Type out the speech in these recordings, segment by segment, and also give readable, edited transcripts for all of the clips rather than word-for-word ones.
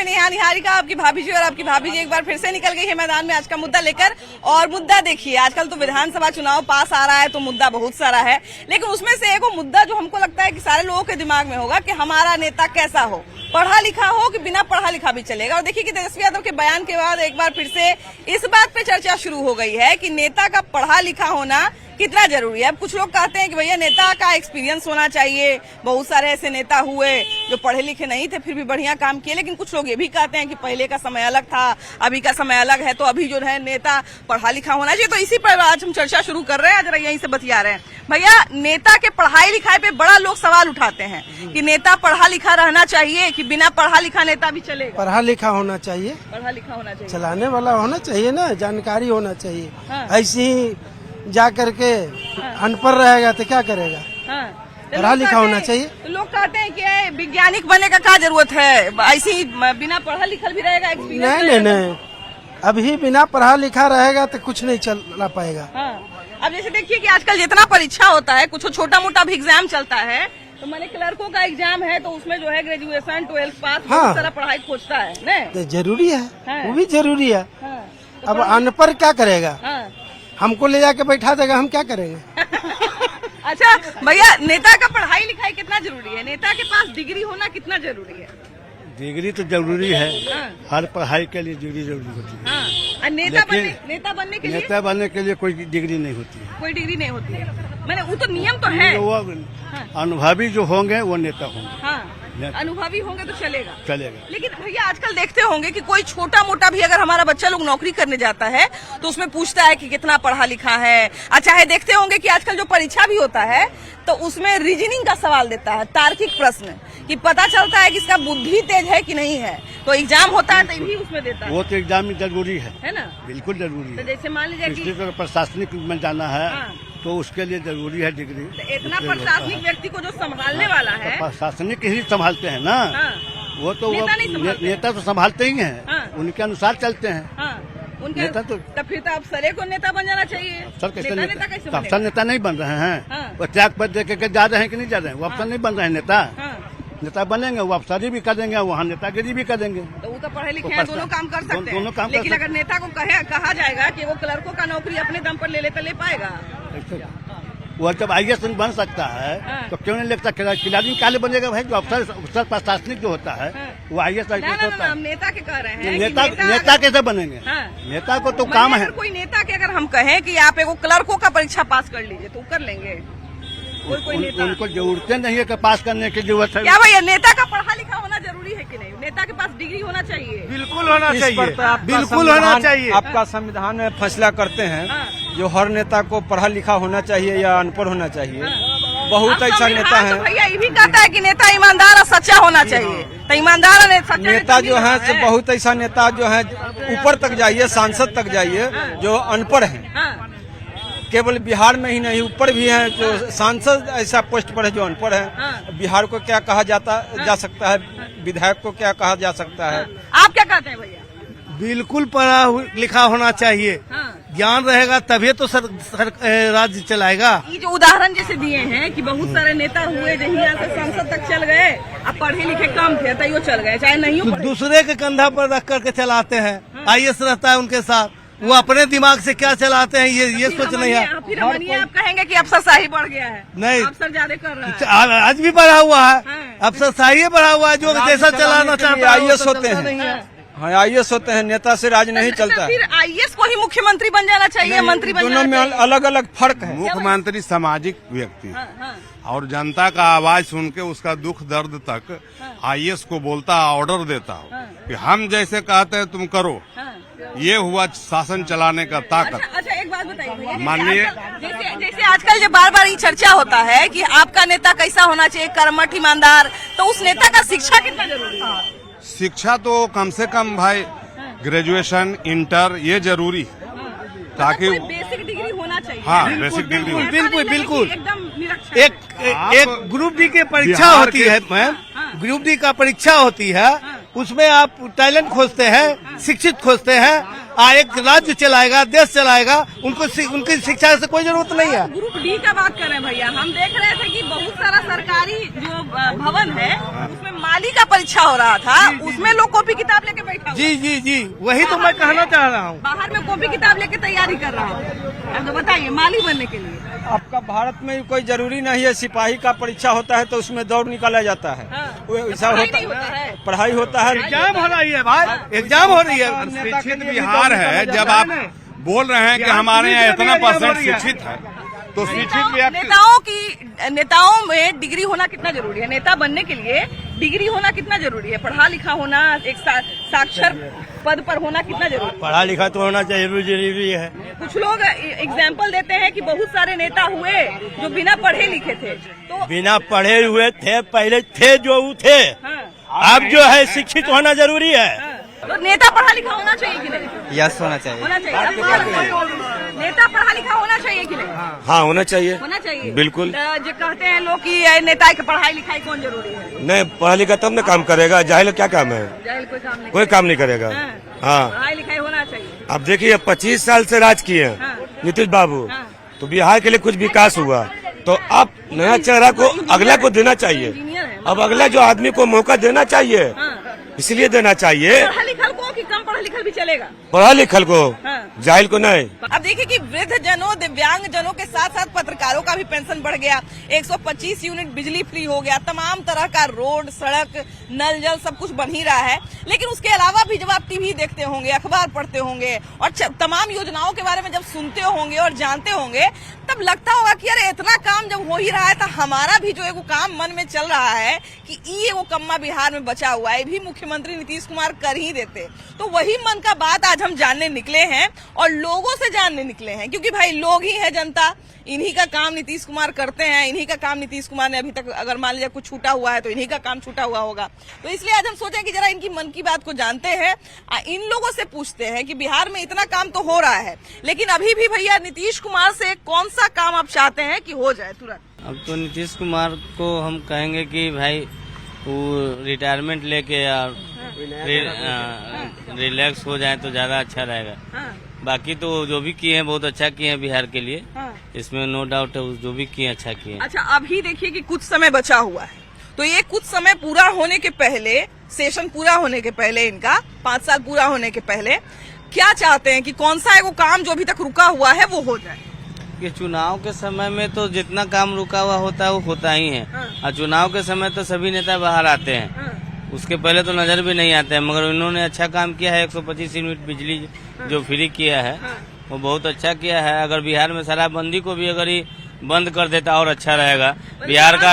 मैं नेहा निहारिका, आपकी भाभी जी, और आपकी भाभी जी एक बार फिर से निकल गई है मैदान में आज का मुद्दा लेकर। और मुद्दा देखिए, आजकल तो विधानसभा चुनाव पास आ रहा है तो मुद्दा बहुत सारा है, लेकिन उसमें से एक मुद्दा जो हमको लगता है कि सारे लोगों के दिमाग में होगा कि हमारा नेता कैसा हो, पढ़ा लिखा हो कि बिना पढ़ा लिखा भी चलेगा। और देखिए कि तेजस्वी यादव के बयान के बाद एक बार फिर से इस बात पे चर्चा शुरू हो गई है कि नेता का पढ़ा लिखा होना कितना जरूरी है। अब कुछ लोग कहते हैं कि भैया नेता का एक्सपीरियंस होना चाहिए, बहुत सारे ऐसे नेता हुए जो पढ़े लिखे नहीं थे फिर भी बढ़िया काम किए। लेकिन कुछ लोग ये भी कहते हैं कि पहले का समय अलग था, अभी का समय अलग है, तो अभी जो है नेता पढ़ा लिखा होना चाहिए। तो इसी पर आज हम चर्चा शुरू कर रहे हैं, जरा यहीं से बतिया रहे हैं। भैया, नेता के पढ़ाई लिखाई पे बड़ा लोग सवाल उठाते हैं कि नेता पढ़ा लिखा रहना चाहिए कि बिना पढ़ा लिखा नेता भी चलेगा। पढ़ा लिखा होना चाहिए, पढ़ा लिखा होना चाहिए, चलाने वाला होना चाहिए ना, जानकारी होना चाहिए। हाँ। ऐसे ही जा करके अनपढ़ रहेगा तो क्या करेगा। हाँ। पढ़ा लिखा होना चाहिए। तो लोग कहते हैं कि वैज्ञानिक बनने का क्या जरूरत है, ऐसे ही बिना पढ़ा लिखा भी रहेगा, एक्सपीरियंस नहीं, अभी बिना पढ़ा लिखा रहेगा तो कुछ नहीं चला पाएगा। हाँ। अब जैसे देखिए कि आजकल जितना परीक्षा होता है, कुछ छोटा मोटा भी एग्जाम चलता है, तो मैंने क्लर्कों का एग्जाम है तो उसमें जो है ग्रेजुएशन 12th पास बहुत सारा पढ़ाई खोजता है न, तो जरूरी है। हाँ। वो भी जरूरी है। हाँ। अब अनपढ़ क्या करेगा। हाँ। हमको ले जाके बैठा देगा, हम क्या करेंगे। अच्छा भैया, नेता का पढ़ाई लिखाई कितना जरूरी है, नेता के पास डिग्री होना कितना जरूरी है। डिग्री तो जरूरी है। हाँ। हर पढ़ाई के लिए डिग्री जरूरी होती है। हाँ। और नेता बनने के लिए कोई डिग्री नहीं होती है। कोई डिग्री नहीं होती है, मैंने वो तो नियम तो है। वो अनुभवी जो होंगे वो नेता होंगे। हाँ। अनुभवी होंगे तो चलेगा। लेकिन भैया आजकल देखते होंगे कि कोई छोटा मोटा भी अगर हमारा बच्चा लोग नौकरी करने जाता है तो उसमें पूछता है कि कितना पढ़ा लिखा है। अच्छा है, देखते होंगे कि आजकल जो परीक्षा भी होता है तो उसमें रीजनिंग का सवाल देता है, तार्किक प्रश्न, कि पता चलता है कि इसका बुद्धि तेज है कि नहीं है। तो एग्जाम होता है तो भी उसमें देता है। वो तो एग्जाम में जरूरी है ना, बिल्कुल जरूरी तो है। जैसे मान लीजिए कि प्रशासनिक में जाना है। हाँ। तो उसके लिए जरूरी है डिग्री। तो इतना प्रशासनिक व्यक्ति को जो संभालने वाला है, प्रशासनिक ही संभालते हैं ना। हाँ। वो तो नेता तो संभालते ही हैं। हाँ। उनके अनुसार चलते हैं। हाँ। उनके नेता तो फिर तो अफसर को नेता बन जाना चाहिए। अफसर कैसे नेता कैसे बनेगा? अफसर नेता नहीं बन रहे हैं। हाँ। वो त्याग पद दे के जा रहे हैं कि नहीं जा रहे हैं, वो अफसर नहीं बन रहे हैं नेता। हाँ। नेता बनेंगे, वो अफसरी भी करेंगे, वहाँ नेतागिरी भी करेंगे। तो वो तो पढ़े लिखे हैं, दोनों काम कर सकते दोनों काम हैं। लेकिन अगर नेता को कहा जाएगा कि वो क्लर्कों का नौकरी अपने दम पर ले ले तो ले पाएगा। वो जब IAS बन सकता है। हाँ। तो क्यों नहीं लगता खिलाड़ी काले बनेगा भाई। जो अफसर प्रशासनिक जो होता है। हाँ। वो IAS होता है। हम नेता के कह रहे हैं नेता कैसे बनेंगे। हाँ। नेता को तो काम है। कोई नेता के अगर हम कहें कि आप एगो क्लर्कों का परीक्षा पास कर लीजिए तो कर लेंगे। कोई नेता उनको जरूरत नहीं है कि पास करने की जरूरत है। क्या भैया, नेता का पढ़ा लिखा होना जरूरी है कि नहीं, नेता के पास डिग्री होना चाहिए। बिल्कुल होना चाहिए, बिल्कुल होना चाहिए। आपका संविधान में फैसला करते हैं जो हर नेता को पढ़ा लिखा होना चाहिए या अनपढ़ होना चाहिए। बहुत ऐसा नेता है। भैया ये भी कहता है कि नेता ईमानदार और सच्चा होना चाहिए। तो ईमानदार और नेता जो है बहुत ऐसा नेता जो है ऊपर तक जाइए, सांसद तक जाइए, जो अनपढ़ है। केवल बिहार में ही नहीं, ऊपर भी है जो सांसद ऐसा पोस्ट पर है जो अनपढ़ है। बिहार को क्या कहा जा सकता है, विधायक को क्या कहा जा सकता है। आप क्या कहते हैं भैया। बिल्कुल पढ़ा लिखा होना चाहिए। ज्ञान रहेगा तभी तो राज्य चलाएगा। ये जो उदाहरण जैसे दिए हैं कि बहुत सारे नेता हुए जो यहाँ से संसद तक चल गए, अब पढ़े लिखे कम थे तो वो चल गए, चाहे नहीं हो। दूसरे के कंधा पर रख करके चलाते हैं। IAS रहता है उनके साथ, वो अपने दिमाग से क्या चलाते हैं ये सोच नहीं है। फिर आप कहेंगे कि अफसरशाही बढ़ गया है। नहीं, अफसर ज्यादा कर रहा है। आज भी बढ़ा हुआ है। अफसरशाही बढ़ा हुआ है, जो जैसा चलाना चाहता है। IAS होते हैं। हाँ, IAS होते हैं, नेता से राज नहीं चलता। फिर IAS को ही मुख्यमंत्री बन जाना चाहिए, मंत्री बन जाना चाहिए। दोनों में अलग अलग फर्क है। मुख्यमंत्री सामाजिक व्यक्ति है और जनता का आवाज सुन के उसका दुख दर्द तक IAS को बोलता, ऑर्डर देता हो कि हम जैसे कहते हैं तुम करो। ये हुआ शासन चलाने का ताकत। अच्छा एक बात बताइए, माननीय जैसे आजकल जो बार बार ये चर्चा होता है कि आपका नेता कैसा होना चाहिए, कर्मठ, ईमानदार, तो उस नेता का शिक्षा कितना जरूरी है। शिक्षा तो कम से कम भाई ग्रेजुएशन, इंटर ये जरूरी है, ताकि बेसिक डिग्री होना चाहिए। हाँ, बेसिक डिग्री बिल्कुल एकदम निरक्षर। एक ग्रुप डी की परीक्षा होती है मैम, ग्रुप डी का परीक्षा होती है, उसमें आप टैलेंट खोजते हैं, शिक्षित खोजते हैं, एक राज्य चलाएगा, देश चलाएगा, उनको उनकी शिक्षा से कोई जरूरत नहीं है। ग्रुप डी का बात कर रहे हैं भैया, हम देख रहे थे कि बहुत सारा सरकारी जो भवन है उसमें माली का परीक्षा हो रहा था, उसमें लोग कॉपी किताब लेके बैठे हुए। जी जी जी, वही तो मैं कहना चाह रहा हूँ। बाहर में कॉपी किताब लेके तैयारी कर रहा है। अब तो बताइए, माली बनने के लिए आपका भारत में कोई जरूरी नहीं है, सिपाही का परीक्षा होता है तो उसमें दौड़ निकाला जाता है। हाँ। वो ऐसा पढ़ाई होता नहीं होता है। पढ़ाई होता है, एग्जाम हो रही है भाई, एग्जाम हो रही है। शिक्षित बिहार है, जब आप बोल रहे हैं कि हमारे यहाँ इतना परसेंट शिक्षित है, तो शिक्षित बिहार नेताओं में डिग्री होना कितना जरूरी है? नेता बनने के लिए डिग्री होना कितना जरूरी है? पढ़ा लिखा होना, एक साक्षर पद पर होना कितना जरूरी है? पढ़ा लिखा तो होना चाहिए, जरूरी है। कुछ लोग एग्जाम्पल देते हैं कि बहुत सारे नेता हुए जो बिना पढ़े लिखे थे, तो बिना पढ़े हुए थे, पहले थे जो वो थे। हाँ, अब जो है शिक्षित होना जरूरी है। हाँ। तो नेता पढ़ा लिखा होना चाहिए कि नहीं? यस होना चाहिए। होना चाहिए। नेता पढ़ा लिखा होना चाहिए कि नहीं? हाँ, होना चाहिए। होना चाहिए, बिल्कुल। जो कहते हैं लोग कि नेता की पढ़ाई लिखाई कौन जरूरी है? नहीं, पढ़ा लिखा तब न काम करेगा, जाहिल क्या काम है? जाहिल कोई काम नहीं, कोई काम नहीं करेगा। हाँ, पढ़ाई लिखाई होना चाहिए। अब देखिए 25 साल से राज किए हैं हाँ। नीतीश बाबू, हाँ। तो बिहार के लिए कुछ विकास हुआ, तो अब नया चेहरा को अगला को देना चाहिए। इंजीनियर है। अब अगला जो आदमी को मौका देना चाहिए, हाँ। इसलिए देना चाहिए। पढ़ा लिखल को कि कम पढ़ा लिखल भी चलेगा? पढ़ा लिखल को, हाँ। जाहिल को नहीं। अब देखिए कि वृद्ध जनों, दिव्यांग जनों के साथ साथ पत्रकारों का भी पेंशन बढ़ गया, 125 यूनिट बिजली फ्री हो गया, तमाम तरह का रोड, सड़क, नल जल सब कुछ बन ही रहा है। लेकिन उसके अलावा भी जब आप टीवी देखते होंगे, अखबार पढ़ते होंगे और तमाम योजनाओं के बारे में जब सुनते होंगे और जानते होंगे, तब लगता होगा कि अरे इतना काम जब हो ही रहा है तो हमारा भी जो है वो काम मन में चल रहा है कि ये वो कम्मा बिहार में बचा हुआ है, भी मुख्यमंत्री नीतीश कुमार कर ही देते। तो वही मन का बात आज हम जानने निकले हैं और लोगों से जानने निकले हैं, क्योंकि भाई लोग ही है जनता, इन्हीं का काम नीतीश कुमार करते हैं, इन्हीं का काम नीतीश कुमार ने अभी तक अगर मान लीजिए कुछ छूटा हुआ है तो इन्हीं का काम छूटा हुआ होगा। तो इसलिए आज हम सोचे कि जरा इनकी मन की बात को जानते हैं, इन लोगों से पूछते हैं कि बिहार में इतना काम तो हो रहा है, लेकिन अभी भी भैया नीतीश कुमार से कौन सा काम आप चाहते हैं कि हो जाए तुरंत? अब तो नीतीश कुमार को हम कहेंगे कि भाई वो रिटायरमेंट लेके और रिलैक्स हो जाए तो ज्यादा अच्छा रहेगा। हाँ, बाकी तो जो भी किए हैं बहुत अच्छा किए हैं बिहार के लिए, हाँ। इसमें नो डाउट है, जो भी किए अच्छा किए हैं। अच्छा, अभी देखिए कि कुछ समय बचा हुआ है, तो ये कुछ समय पूरा होने के पहले, सेशन पूरा होने के पहले, इनका 5 साल पूरा होने के पहले क्या चाहते हैं कि कौन सा है वो काम जो अभी तक रुका हुआ है वो हो जाए? कि चुनाव के समय में तो जितना काम रुका हुआ होता है वो होता ही है, और चुनाव के समय तो सभी नेता बाहर आते हैं, उसके पहले तो नजर भी नहीं आते हैं। मगर इन्होंने अच्छा काम किया है, 125 यूनिट बिजली जो फ्री किया है वो बहुत अच्छा किया है। अगर बिहार में शराबबंदी को भी अगर ही बंद कर देता और अच्छा रहेगा। बिहार का,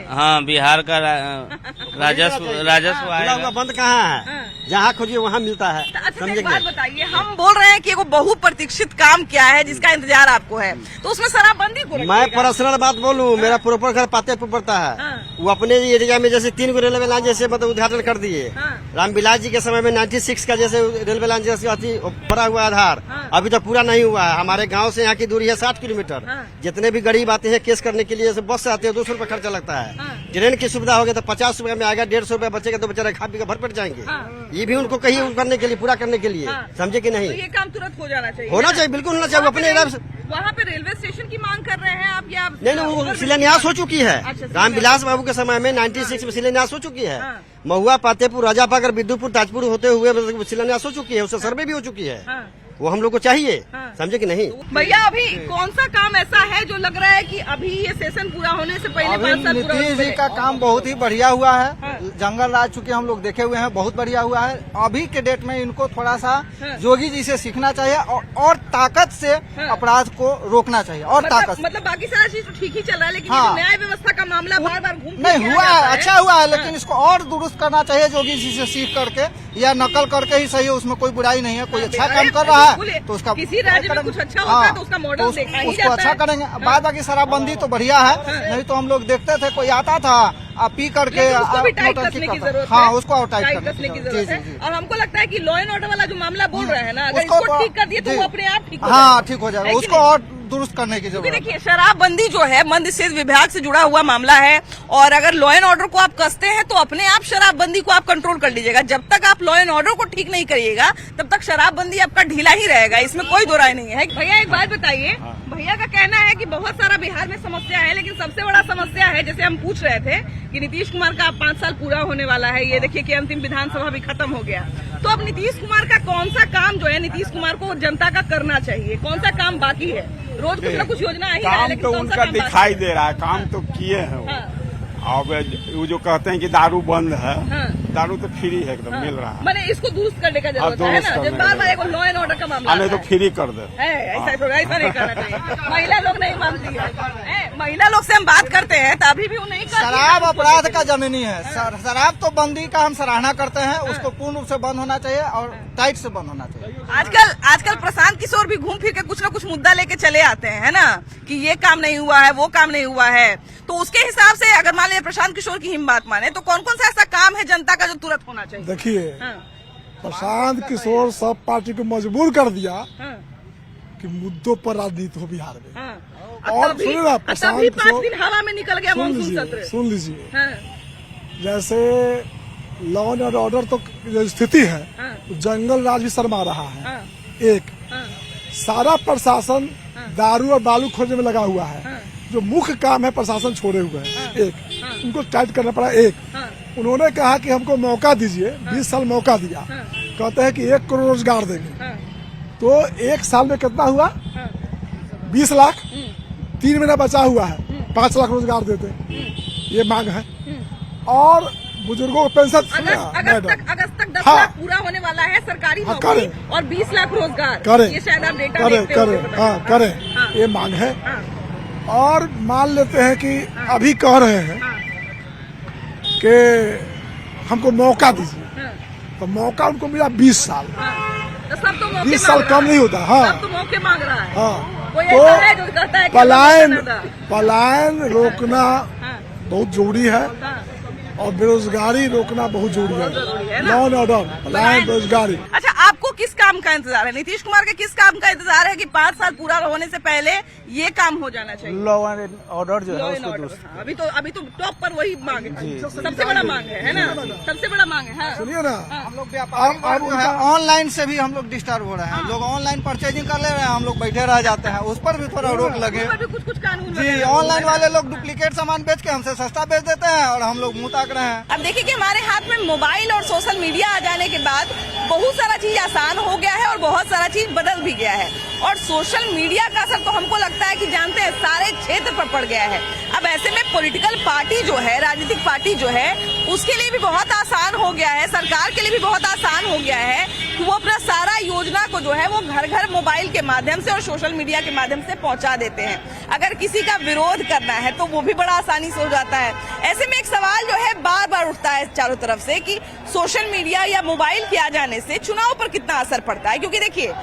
हाँ, बिहार का राजस्व आएगा। बंद कहाँ है? जहाँ खोजिए वहाँ मिलता है। अच्छा, एक बात बताइए, हम बोल रहे हैं कि वो बहुप्रतीक्षित काम क्या है जिसका इंतजार आपको है, तो उसमें शराबबंदी को मैं पर्सनल बात बोलूँ, मेरा प्रॉपर घर पातेपुर पड़ता है। वो अपने एरिया में जैसे 3 रेलवे लाइन जैसे मतलब उद्घाटन कर दिए। रामविलास जी के समय में 96 का जैसे रेलवे लाइन जैसे पड़ा हुआ आधार अभी तक पूरा नहीं हुआ है। हमारे गाँव से यहाँ की दूरी है 60 किलोमीटर। जितने भी गरीब आते हैं केस करने के लिए, बस से आते हैं, 200 रुपए खर्चा लगता है। ट्रेन की सुविधा होगी तो 50 रुपए में आएगा, 150 रुपए बचेगा तो बेचारे खा पी के भर पेट जाएंगे। ये भी उनको कहीं करने के लिए, पूरा करने के लिए, समझे कि नहीं? तो ये काम तुरंत हो जाना चाहिए। होना चाहिए, बिल्कुल होना चाहिए। अपने वहाँ पे रेलवे स्टेशन की मांग कर रहे हैं आप, या नहीं, वो शिलान्यास हो चुकी है। अच्छा, रामविलास बाबू के समय में 96 में शिलान्यास हो चुकी है। महुआ, पातेपुर, राजापाकर, विद्युपुर, ताजपुर होते हुए शिलान्यास हो चुकी है, उससे सर्वे भी हो चुकी है। वो हम लोग को चाहिए, समझे कि नहीं? भैया अभी कौन सा काम ऐसा है जो लग रहा है कि अभी ये सेशन पूरा होने से पहले 5 साल पूरा नीतीश जी का काम बहुत ही बढ़िया हुआ है। जंगल राज चुके हम लोग देखे हुए हैं, बहुत बढ़िया हुआ है। अभी के डेट में इनको थोड़ा सा योगी जी से सीखना चाहिए और ताकत से अपराध को रोकना चाहिए, और ताकत से। मतलब बाकी सारा चीज तो ठीक ही चल रहा है, लेकिन हाँ। न्याय व्यवस्था का मामला बार बार नहीं हुआ है, अच्छा हुआ है, लेकिन इसको और दुरुस्त करना चाहिए योगी जी से सीख करके, या नकल करके ही सही है, उसमें कोई बुराई नहीं है। कोई अच्छा काम कर रहा है तो उसका किसी राज्य में कुछ अच्छा होता है तो उसका मॉडल देखा ही जाता है। उसको अच्छा करेंगे। बाद बाकी शराबबंदी तो बढ़िया है, नहीं तो हम लोग देखते थे कोई आता था पी करके उसको भी टाइट कसने की जरूरत है। हाँ, उसको और टाइट कसने की जरूरत है। और हमको लगता है कि लॉ एंड ऑर्डर वाला जो मामला बोल रहे हैं ना, अगर इसको ठीक कर दिए तो वो अपने आप ठीक हो जाएगा। हाँ, ठीक हो जाएगा। उसको और दुरुस्त करने की क्योंकि जरूरत है। देखिए शराबबंदी जो है मद्य निषेध विभाग से जुड़ा हुआ मामला है, और अगर लॉ एंड ऑर्डर को आप कसते हैं तो अपने आप शराबबंदी को आप कंट्रोल कर लीजिएगा। जब तक आप लॉ एंड ऑर्डर को ठीक नहीं करिएगा तब तक शराबबंदी आपका ढीला ही रहेगा, इसमें कोई दो राय नहीं है। भैया एक बात बताइए, भैया का कहना है कि बहुत सारा बिहार में समस्या है, लेकिन सबसे बड़ा समस्या है, जैसे हम पूछ रहे थे कि नीतीश कुमार का 5 साल पूरा होने वाला है, ये देखिए कि अंतिम विधानसभा भी खत्म हो गया, तो अब नीतीश कुमार का कौन सा काम जो है नीतीश कुमार को जनता का करना चाहिए, कौन सा काम बाकी है? रोज कुछ ना कुछ योजना आ ही रहा है, काम लेकिन तो कौन सा उनका काम बाकी दिखाई दे रहा है, काम तो किए हैं वो। हाँ। अब वो जो कहते हैं कि दारू बंद है, हाँ। दारू तो फ्री है, एकदम मिल रहा है। मैंने इसको दुरुस्त करने का जरूरत है दुरुस्त ना, करने जब का बार बार एक लॉ एंड ऑर्डर का मामला नहीं तो आता है। फ्री कर दे। ऐसा नहीं करना चाहिए, महिला लोग नहीं मानती है, महिला लोग से हम बात करते हैं तो अभी भी वो नहीं करती। शराब अपराध का जननी है। शराब तो बंदी का हम सराहना करते हैं, उसको पूर्ण रूप से बंद होना चाहिए और टाइट से बंद होना चाहिए। आजकल प्रशांत किशोर भी घूम फिर के कुछ ना कुछ मुद्दा लेके चले आते हैं, है ना, कि ये काम नहीं हुआ है, वो काम नहीं हुआ है, तो उसके हिसाब से अगर मान लीजिए प्रशांत किशोर की हम बात माने तो कौन कौन सा ऐसा काम है जनता का जो तुरंत होना चाहिए? देखिए, हाँ, प्रशांत किशोर सब पार्टी को मजबूर कर दिया हाँ, कि मुद्दों पर राजनीति हो बिहार में। हाँ। और सुनिए ना, प्रशांत तभी 5 किशोर, दिन हवा में निकल गया मानसून सत्र। सुन लीजिए, हाँ, जैसे लॉ एंड ऑर्डर तो जो स्थिति है, हाँ, तो जंगल राज भी शर्मा रहा है। हाँ, एक हाँ, सारा प्रशासन दारू और बालू खोजने में लगा हुआ है, हाँ, जो मुख्य काम है प्रशासन छोड़े हुए हैं। एक हाँ, उनको टाइट करना पड़ा। एक हाँ, उन्होंने कहा कि हमको मौका दीजिए, 20 साल मौका दिया, हाँ, कहते हैं कि 1 करोड़ रोजगार देंगे, हाँ, तो 1 साल में कितना हुआ? हाँ, 20 लाख। 3 महीना बचा हुआ है, 5 लाख रोजगार देते, ये मांग है। और बुजुर्गों को पेंशन अगस्त तक 10 हाँ। लाख पूरा होने वाला है सरकारी हाँ, नौकरी करें। और 20 लाख रोजगार। करें, ये शायद आप डेटा करें देखते होंगे, करें, बताइए। हाँ करें, हाँ। ये मांग है। हाँ, और मान लेते हैं कि अभी कह रहे हैं हाँ, कि हमको मौका दीजिए, हाँ, तो मौका उनको मिला 20 साल। हाँ। तो सब तो मौके 20 साल मांग रहा कम है। नहीं होता। हाँ सब तो मौके मांग रहा है। हाँ, कोई तो ऐसा है जो कहता है कि पलायन मौके ना दो। पलायन रोकना हाँ, बहुत जरूरी है, हाँ। और बेरोजगारी रोकना बहुत जरूरी जरूरी है है। ना? लॉ एंड ऑर्डर, पलायन, बेरोजगारी। अच्छा, आपको किस काम का इंतजार है? नीतीश कुमार के किस काम का इंतजार है कि 5 साल पूरा होने से पहले ये काम हो जाना चाहिए? लॉ एंड ऑर्डर जो लॉ एंड ऑर्डर। हाँ, अभी तो टॉप पर वही मांग है, सबसे बड़ा मांग है ना, सबसे बड़ा मांग है। हाँ। सुनिए ना, हम लोग व्यापारी वर्ग जो है ऑनलाइन से भी हम लोग डिस्टर्ब हो रहे हैं। लोग ऑनलाइन परचेजिंग कर ले रहे हैं, हम लोग बैठे रह जाते हैं, उस पर भी थोड़ा रोक लगे। उसमें भी कुछ कानून जी, वगैरह ऑनलाइन वाले लोग डुप्लीकेट सामान बेच के हमसे सस्ता बेच देते हैं और हम लोग मुंह ताक रहे हैं। अब देखिए कि हमारे हाथ में मोबाइल और सोशल मीडिया आ जाने के बाद बहुत सारा चीज आसान हो गया है और बहुत सारा चीज बदल भी गया है, और सोशल मीडिया का असर तो हमको लगता है कि जानते हैं सारे क्षेत्र पर पड़ गया है। अब ऐसे में पॉलिटिकल पार्टी जो है, राजनीतिक पार्टी जो है, उसके लिए भी बहुत आसान हो गया है, सरकार के लिए भी बहुत आसान हो गया है कि वो अपना सारा योजना को जो है वो घर घर मोबाइल के माध्यम से और सोशल मीडिया के माध्यम से पहुंचा देते हैं। अगर किसी का विरोध करना है तो वो भी बड़ा आसानी से हो जाता है। ऐसे में एक सवाल जो है बार बार उठता है चारों तरफ से कि सोशल मीडिया या मोबाइल के आ जाने से चुनाव पर कितना असर पड़ता है, क्योंकि देखिए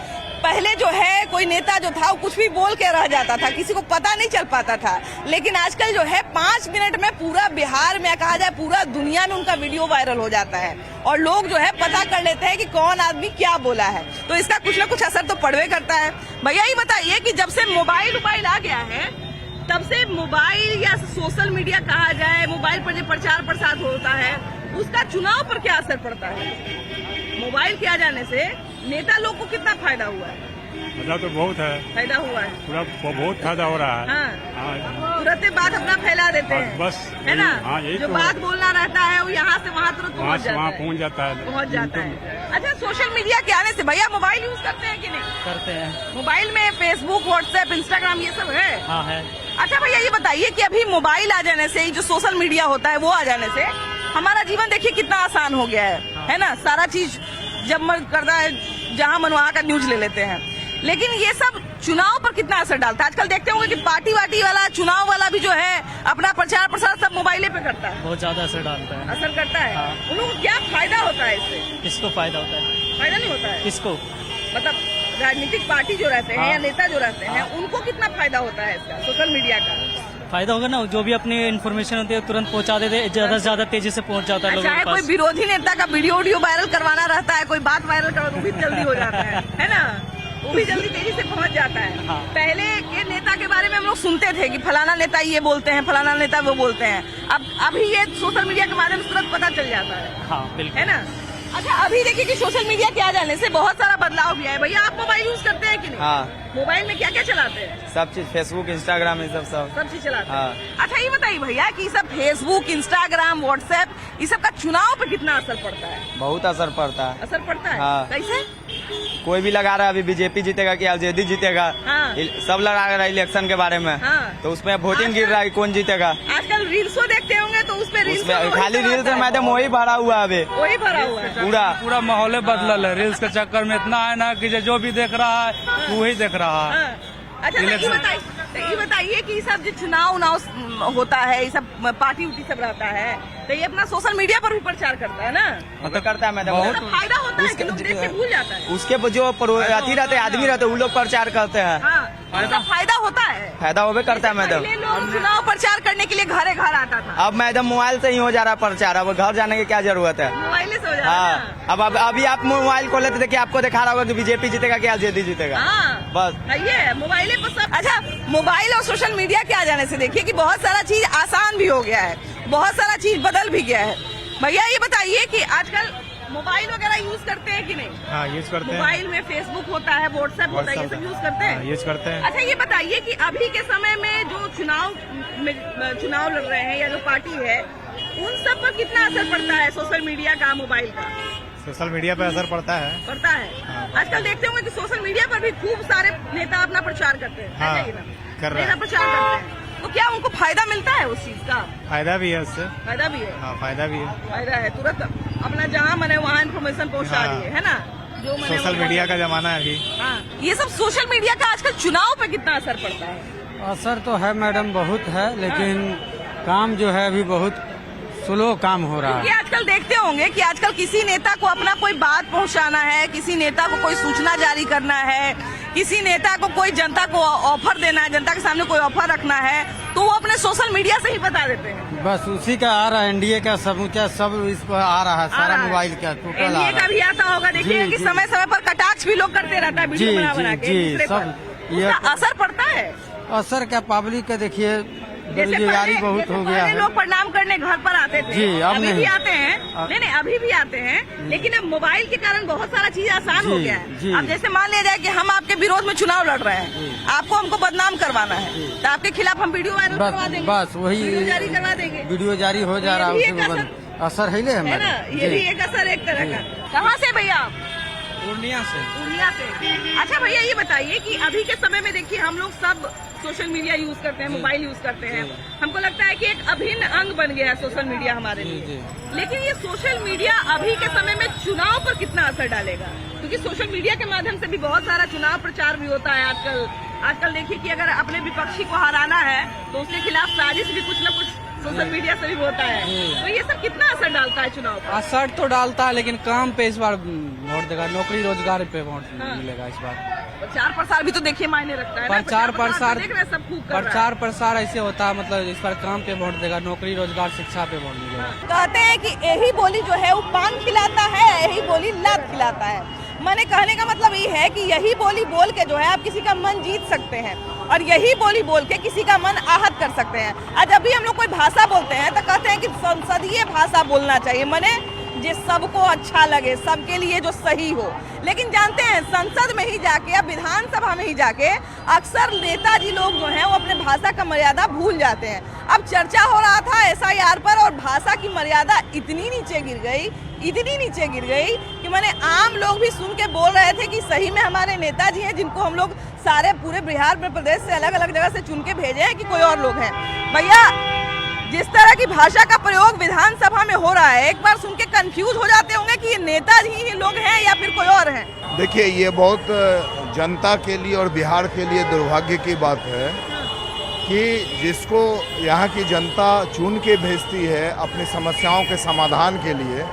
पहले जो है कोई नेता जो था वो कुछ भी बोल के रह जाता था, किसी को पता नहीं चल पाता था, लेकिन आजकल जो है 5 मिनट में पूरा बिहार में, कहा जाए पूरा दुनिया में उनका वीडियो वायरल हो जाता है और लोग जो है पता कर लेते हैं कि कौन आदमी क्या बोला है, तो इसका कुछ ना कुछ असर तो पड़वे करता है। भैया ये बताइए कि जब से मोबाइल आ गया है तब से मोबाइल या सोशल मीडिया कहा जाए, मोबाइल पर जो प्रचार प्रसार होता है उसका चुनाव पर क्या असर पड़ता है? मोबाइल के आ जाने से नेता लोग को कितना फायदा हुआ है? फायदा तो बहुत है, फायदा हुआ है, पूरा बहुत फायदा हो रहा है। हाँ, तुरंत बात अपना फैला देते हैं, बस है ना? हाँ, यही जो तो बात बोलना रहता है वो यहाँ से वहाँ तुरंत वहाँ पहुँच से वहाँ जाता है, पहुँच जाता है। अच्छा, सोशल मीडिया के आने से भैया मोबाइल यूज करते हैं कि नहीं? करते हैं। मोबाइल में फेसबुक, व्हाट्सएप, इंस्टाग्राम ये सब है? हाँ है। अच्छा भैया ये बताइए कि अभी मोबाइल आ जाने से, जो सोशल मीडिया होता है वो आ जाने से हमारा जीवन देखिए कितना आसान हो गया है ना? सारा चीज जब मन करता है जहां मन वहां का न्यूज ले लेते हैं, लेकिन ये सब चुनाव पर कितना असर डालता है? आजकल देखते होंगे कि पार्टी वार्टी वाला, चुनाव वाला भी जो है अपना प्रचार प्रसार सब मोबाइले पे करता है। बहुत ज्यादा असर डालता है। असर करता है। हाँ। उन लोगों को क्या फायदा होता है इससे? किसको फायदा होता है? फायदा नहीं होता है किसको? मतलब राजनीतिक पार्टी जो रहते हैं हाँ। या नेता जो रहते हैं उनको कितना फायदा होता है इसका, सोशल मीडिया का? फायदा होगा ना, जो भी अपनी इन्फॉर्मेशन होती है तुरंत पहुंचा देते हैं, ज्यादा से ज्यादा तेजी से पहुंच जाता है लोगों चाहे के कोई पास। विरोधी नेता का वीडियो वायरल करवाना रहता है, कोई बात वायरल करवा वो भी जल्दी हो जाता है ना? वो भी जल्दी तेजी से पहुंच जाता है। पहले के नेता के बारे में हम लोग सुनते थे कि फलाना नेता ये बोलते हैं, फलाना नेता वो बोलते हैं। अब अभी ये सोशल मीडिया के माध्यम से तुरंत पता चल जाता है। हाँ बिल्कुल। है ना। अच्छा, अभी देखिए कि सोशल मीडिया के आ जाने से बहुत सारा बदलाव भी है। भैया, आप मोबाइल यूज करते हैं कि नहीं? हाँ, मोबाइल में क्या क्या चलाते हैं? सब चीज फेसबुक इंस्टाग्राम ये सब चीज चलाते हैं। हाँ। अच्छा, ये बताइए भैया कि सब फेसबुक, इंस्टाग्राम, व्हाट्सएप, ये सब का चुनाव पे कितना असर पड़ता है? बहुत असर पड़ता है। असर पड़ता है। हाँ। कैसे? कोई भी लगा रहा है अभी बीजेपी जीतेगा कि आरजेडी जीतेगा, हाँ। सब लगा रहा है इलेक्शन के बारे में। हाँ। तो उसमें वोटिंग गिर रहा है कौन जीतेगा। आजकल रील्सो देखते होंगे तो उसमें खाली रील से मैडम वही भरा हुआ है अभी, वही भरा हुआ है। पूरा माहौल बदलल है। रील्स के चक्कर में इतना है ना कि जो भी देख रहा है वही देख रहा है। हाँ। अच्छा, तो ये बताइए कि सब जो चुनाव होता है, ये सब पार्टी उटी सब रहता है, तो ये अपना सोशल मीडिया पर भी प्रचार करता है ना? मतलब करता है मैडम, बहुत फायदा होता है कि लोग देख के भूल जाता है। उसके जो अति रहते आदमी रहते वो लोग प्रचार करते हैं। हाँ, फायदा होता है। फायदा होवे करता है मैडम। पहले लोग चुनाव प्रचार करने के लिए घरे घर आता था। अब मैडम मोबाइल से ही हो जा रहा है प्रचार, अब घर जाने की क्या जरूरत है। मोबाइल से हो जा रहा है हाँ, ना? अब अभी आप मोबाइल खोले तो देखिए आपको दिखा रहा होगा कि बीजेपी जीतेगा कि आरजेडी जीतेगा। हाँ, बस ये मोबाइल पर सब। अच्छा, मोबाइल और सोशल मीडिया के आ जाने से देखिए कि बहुत सारा चीज आसान भी हो गया है, बहुत सारा चीज बदल भी गया है। भैया, ये बताइए कि आजकल मोबाइल वगैरह यूज करते हैं कि नहीं? हाँ, यूज करते हैं। मोबाइल में फेसबुक होता है, व्हाट्सएप होता है, ये सब यूज करते हैं? यूज करते हैं। अच्छा, ये बताइए कि अभी के समय में जो चुनाव लड़ रहे हैं या जो पार्टी है, उन सब पर कितना असर पड़ता है सोशल मीडिया का, मोबाइल का? सोशल मीडिया पे असर पड़ता है। पड़ता है। आजकल देखते होंगे कि सोशल मीडिया पर भी खूब सारे नेता अपना प्रचार करते हैं। हाँ, ऐसा ही ना? कर रहे हैं। नेता प्रचार करते हैं, तो क्या उनको फायदा मिलता है उस चीज का? फायदा भी है उससे। फायदा भी है। हाँ, फायदा भी है। फायदा है, तुरंत अपना जहाँ मने वहाँ इन्फॉर्मेशन पहुँचा हाँ। रही है ना? जो मने सोशल मीडिया का जमाना है अभी। हाँ, ये सब सोशल मीडिया का आजकल चुनाव पे कितना असर पड़ता है? असर तो है मैडम, बहुत है, लेकिन काम जो है अभी बहुत स्लो काम हो रहा क्योंकि है। आजकल देखते होंगे कि आजकल किसी नेता को अपना कोई बात पहुंचाना है, किसी नेता को कोई सूचना जारी करना है, किसी नेता को कोई जनता को ऑफर देना है, जनता के सामने कोई ऑफर रखना है, तो वो अपने सोशल मीडिया से ही बता देते हैं। बस उसी का आ रहा है, एनडीए का समूचा सब इस पर आ रहा है, सारा मोबाइल का टोटल आ एनडीए रहा का भी आता होगा, देखिए जी, कि जी। समय समय पर कटाक्ष भी लोग करते रहता है, वीडियो जी, बना के जी, दूसरे सब पर। ये- उसका असर पड़ता है। है। असर क्या पब्लिक का देखिए, जैसे बेरोजगारी बहुत हो गया पहले है। लोग प्रणाम करने घर पर आते थे, जी, अब अभी नहीं। भी आते हैं। नहीं, अभी भी आते हैं, लेकिन अब मोबाइल के कारण बहुत सारा चीज आसान हो जी, गया है। जी। अब जैसे मान लिया जाए कि हम आपके विरोध में चुनाव लड़ रहे हैं, आपको हमको बदनाम करवाना है, तो आपके खिलाफ हम वीडियो वायरल करवा देंगे, बस वही वीडियो जारी करवा देंगे। वीडियो जारी हो जा रहा ये भी है, एक उसमें असर है है ना? ये भी एक असर एक तरह का। कहाँ से भैया आप? पूर्णिया से। पूर्णिया से। अच्छा भैया, ये बताइए कि अभी के समय में देखिए हम लोग सब सोशल मीडिया यूज करते हैं, मोबाइल यूज करते हैं। हमको लगता है कि एक अभिन्न अंग बन गया है सोशल मीडिया हमारे लिए। लेकिन ये सोशल मीडिया अभी के समय में चुनाव पर कितना असर डालेगा? क्योंकि सोशल मीडिया के माध्यम से भी बहुत सारा चुनाव प्रचार भी होता है आजकल देखिए कि अगर अपने विपक्षी को हराना है तो उसके खिलाफ साजिश भी कुछ न कुछ सोशल मीडिया से भी होता है। तो ये सब कितना असर डालता है चुनाव पर? असर तो डालता है, लेकिन काम पे इस बार वोट देगा, नौकरी रोजगार पे वोट मिलेगा इस बार। प्रचार प्रसार भी तो देखिए मायने रखता है ना? प्रचार प्रसार देख रहे हैं, सब खूब कर रहा है। प्रचार प्रसार ऐसे होता है, मतलब इस बार काम पे वोट देगा, नौकरी रोजगार शिक्षा पे वोट मिलेगा। कहते हैं कि यही बोली जो है वो पान खिलाता है, यही बोली लात खिलाता है। मैंने कहने का मतलब ये है कि यही बोली बोल के जो है आप किसी का मन जीत सकते हैं, और यही बोली बोल के किसी का मन आहत कर सकते हैं। आज जब भी हम लोग कोई भाषा बोलते हैं तो कहते हैं कि संसदीय भाषा बोलना चाहिए, माने जो सबको अच्छा लगे, सबके लिए जो सही हो। लेकिन जानते हैं संसद में ही जाके या विधानसभा में ही जाके अक्सर नेताजी लोग जो हैं वो अपने भाषा का मर्यादा भूल जाते हैं। अब चर्चा हो रहा था SIR पर, और भाषा की मर्यादा इतनी नीचे गिर गई कि मैंने आम लोग भी सुन के बोल रहे थे कि सही में हमारे नेताजी हैं, जिनको हम लोग सारे पूरे बिहार प्रदेश से अलग अलग जगह से चुन के भेजे हैं, कि कोई और लोग हैं। भैया, जिस तरह की भाषा का प्रयोग विधानसभा में हो रहा है, एक बार सुन के कंफ्यूज हो जाते होंगे कि ये नेताजी ही लोग हैं या फिर कोई और हैं। देखिए, ये बहुत जनता के लिए और बिहार के लिए दुर्भाग्य की बात है कि जिसको यहाँ की जनता चुन के भेजती है अपनी समस्याओं के समाधान के लिए,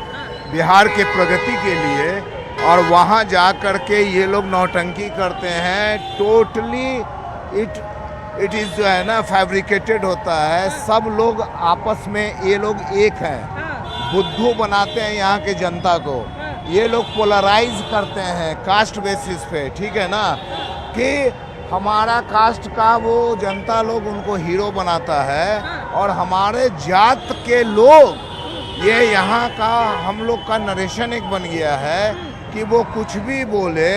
बिहार के प्रगति के लिए, और वहाँ जा कर के ये लोग नौटंकी करते हैं। टोटली इट इज़ जो है ना फैब्रिकेटेड होता है। सब लोग आपस में ये लोग एक हैं, बुद्धू बनाते हैं यहाँ के जनता को। ये लोग पोलराइज करते हैं कास्ट बेसिस पे, ठीक है ना, कि हमारा कास्ट का वो जनता लोग उनको हीरो बनाता है और हमारे जात के लोग, ये यहाँ का हम लोग का नरेशन एक बन गया है कि वो कुछ भी बोले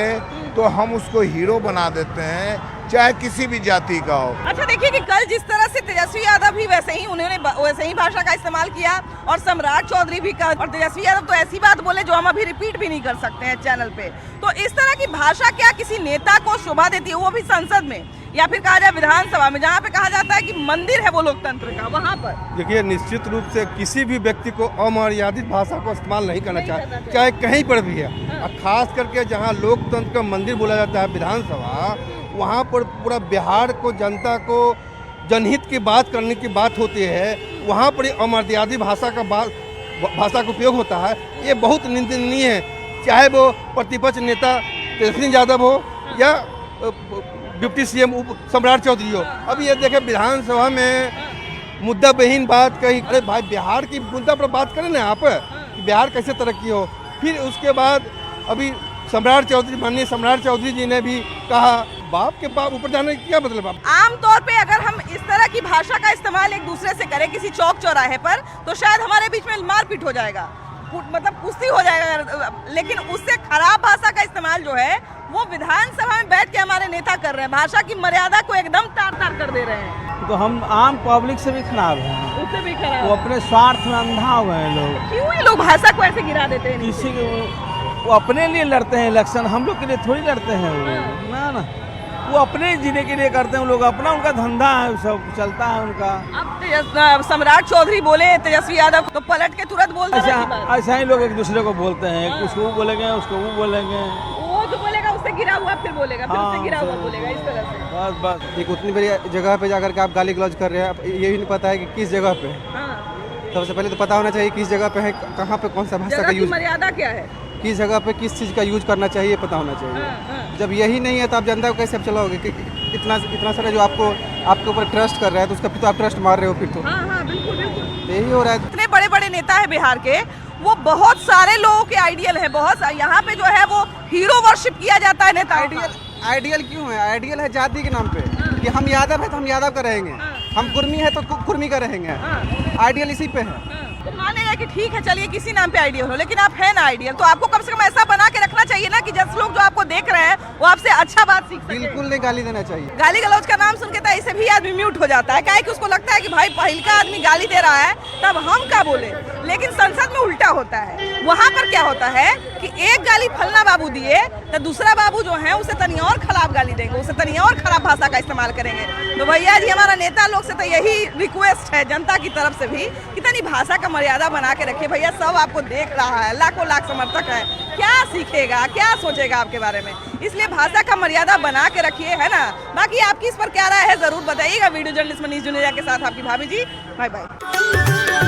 तो हम उसको हीरो बना देते हैं, चाहे किसी भी जाति का हो। अच्छा देखिए कि कल जिस तरह से तेजस्वी यादव भी वैसे ही भाषा का इस्तेमाल किया और सम्राट चौधरी भी का, और तेजस्वी यादव तो ऐसी बात बोले जो हम अभी रिपीट भी नहीं कर सकते हैं चैनल पे। तो इस तरह की भाषा क्या किसी नेता को शोभा देती है, वो भी संसद में, या फिर कहा जाए विधानसभा में, जहाँ पे कहा जाता है कि मंदिर है वो लोकतंत्र का, वहाँ पर? देखिए, निश्चित रूप से किसी भी व्यक्ति को अमर्यादित भाषा को इस्तेमाल नहीं करना चाहिए, चाहे कहीं पर भी है। और खास करके जहाँ लोकतंत्र का मंदिर बोला जाता है विधानसभा, वहाँ पर पूरा बिहार को, जनता को जनहित की बात करने की बात होती है, वहाँ पर अमर्यादित भाषा का उपयोग होता है। ये बहुत निंदनीय है, चाहे वो प्रतिपक्ष नेता तेजस्वी यादव हो या डिप्टी सीएम सम्राट चौधरी हो। अब ये देखें, विधानसभा में मुद्दा बेहीन बात कही, अरे भाई बिहार की मुद्दा पर बात करें ना आप, कि बिहार कैसे तरक्की हो। फिर उसके बाद अभी माननीय सम्राट चौधरी जी ने भी कहा, बाप के बाप ऊपर जाने का क्या मतलब? आमतौर पे अगर हम इस तरह की भाषा का इस्तेमाल एक दूसरे से करें किसी चौक चौराहे पर, तो शायद हमारे बीच में मारपीट हो जाएगा, मतलब कुश्ती हो जाएगा। लेकिन उससे खराब भाषा का इस्तेमाल जो है वो विधानसभा में बैठ के हमारे नेता कर रहे हैं, भाषा की मर्यादा को एकदम तार तार कर दे रहे हैं। तो हम आम पब्लिक से भी खराब हैं, उससे भी खराब, वो अपने स्वार्थ में अंधा हुए हैं लोग। क्यों ये लोग भाषा को ऐसे गिरा देते हैं? किसी वो अपने लिए लड़ते हैं इलेक्शन, हम लोग के लिए थोड़ी लड़ते हैं वो। ना वो अपने जीने के लिए करते हैं लोग, अपना उनका धंधा है, सब चलता है उनका। अब सम्राट चौधरी बोले तेजस्वी यादव तो पलट के तुरंत बोल देते हैं। ऐसा ही लोग एक दूसरे को बोलते हैं, उसको वो बोलेंगे, उसको वो बोलेंगे, वो जो बोलेगा उससे गिरा हुआ फिर बोलेगा, फिर उससे गिरा हुआ बोलेगा, इस तरह से। बस एक उतनी बड़ी जगह पे जाकर के आप गाली गलौज कर रहे हैं, ये भी नहीं पता है कि किस जगह पे। सबसे पहले तो पता होना चाहिए किस जगह पे है, कहाँ पे कौन सा भाषा का यूज, मर्यादा क्या है, किस जगह पे किस चीज का यूज करना चाहिए पता होना चाहिए। जब यही नहीं है तो आप जनता को कैसे आप चलाओगे? इतना सारा जो आपके ऊपर ट्रस्ट कर रहा है, तो उसका फिर तो आप ट्रस्ट मार रहे हो फिर तो। बिल्कुल बिल्कुल यही हो रहा है। इतने बड़े बड़े नेता है बिहार के, वो बहुत सारे लोगों के आइडियल है, बहुत यहाँ पे जो है वो हीरो वर्शिप किया जाता है नेता। आइडियल क्यों है? आइडियल है जाति के नाम पे, कि हम यादव है तो हम यादव का रहेंगे, हम कुर्मी है तो कुर्मी का रहेंगे। आइडियल इसी पे है। तो मान लिया कि ठीक है, चलिए किसी नाम पे आइडियल हो, लेकिन आप है ना आइडियल, तो आपको कम से कम ऐसा बना के रखना चाहिए ना कि जब लोग जो आपको देख रहे हैं वो आपसे अच्छा बात सीख सके। बिल्कुल नहीं गाली देना चाहिए। गाली गलौज का नाम सुन के तो ऐसे भी आदमी म्यूट हो जाता है, काहे कि उसको लगता है कि भाई पहिलका आदमी गाली दे रहा है तब हम क्या बोले। लेकिन संसद में उल्टा होता है, वहाँ पर क्या होता है कि एक गाली फलना बाबू दिए तो दूसरा बाबू जो है उसे तनी और खराब गाली देंगे, उसे तनी और खराब भाषा का इस्तेमाल करेंगे। तो भैया जी, हमारा नेता लोग से तो यही रिक्वेस्ट है जनता की तरफ से भी कि तनी भाषा का मर्यादा बना के रखिए। भैया सब आपको देख रहा है, लाखों लाख समर्थक है, क्या सीखेगा, क्या सोचेगा आपके बारे में? इसलिए भाषा का मर्यादा बना के रखिए, है ना। बाकी आपकी इस पर क्या राय है जरूर बताइएगा। वीडियो जर्नलिस्ट मनीष जुनेजा के साथ आपकी भाभी जी। Bye bye.